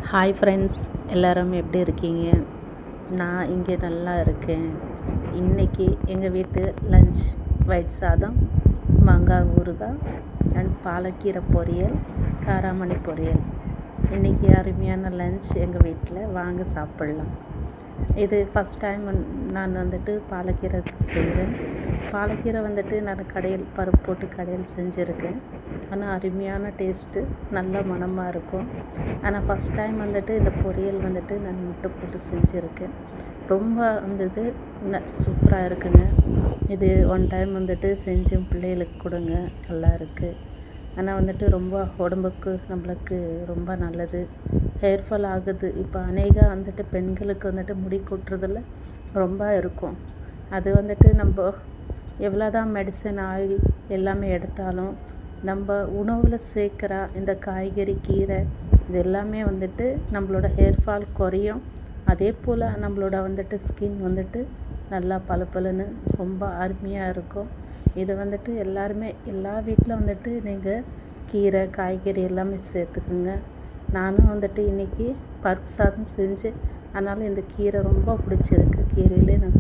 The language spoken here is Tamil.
ஹாய் ஃப்ரெண்ட்ஸ், எல்லோரும் எப்படி இருக்கீங்க? நான் இங்கே நல்லா இருக்கேன். இன்றைக்கி எங்கள் வீட்டு லஞ்ச் ஒயிட் சாதம், மாங்காய் ஊறுகாய் அண்ட் பாலக்கீரை பொரியல், காராமணி பொரியல். இன்றைக்கி அருமையான லஞ்ச் எங்கள் வீட்டில். வாங்க சாப்பிட்லாம். இது ஃபஸ்ட் டைம் நான் பாலக்கீரை செய்கிறேன். பாலக்கீரை நான் கடையில் பருப்பு போட்டு கடையில் செஞ்சுருக்கேன். ஆனால் அருமையான டேஸ்ட்டு, நல்ல மணமாக இருக்கும். ஆனால் ஃபஸ்ட் டைம் இந்த பொரியல் நான் முட்டை போட்டு செஞ்சுருக்கேன். ரொம்ப சூப்பராக இருக்குங்க. இது ஒன் டைம் செஞ்சு பிள்ளைகளுக்கு கொடுங்க, நல்லா இருக்குது. ஆனால் ரொம்ப உடம்புக்கு நம்மளுக்கு ரொம்ப நல்லது. ஹேர் ஃபால் ஆகுது இப்போ அநேக பெண்களுக்கு முடி கொட்டுறதில் ரொம்ப இருக்கும். அது நம்ம எவ்வளோ தான் மெடிசன் ஆயில் எல்லாமே எடுத்தாலும் நம்ம உணவில் சேர்க்குற இந்த காய்கறி, கீரை இது எல்லாமே நம்மளோட ஹேர் ஃபால் குறையும். அதே போல் நம்மளோட ஸ்கின் நல்லா பளபளன்னு ரொம்ப அருமையாக இருக்கும். இது எல்லாருமே எல்லா வீட்டில் நீங்கள் கீரை, காய்கறி எல்லாமே சேர்த்துக்குங்க. நானும் இன்றைக்கி பருப்பு சாதம் செஞ்சு, அதனால் இந்த கீரை ரொம்ப பிடிச்சிருக்கு. கீரையிலே நான்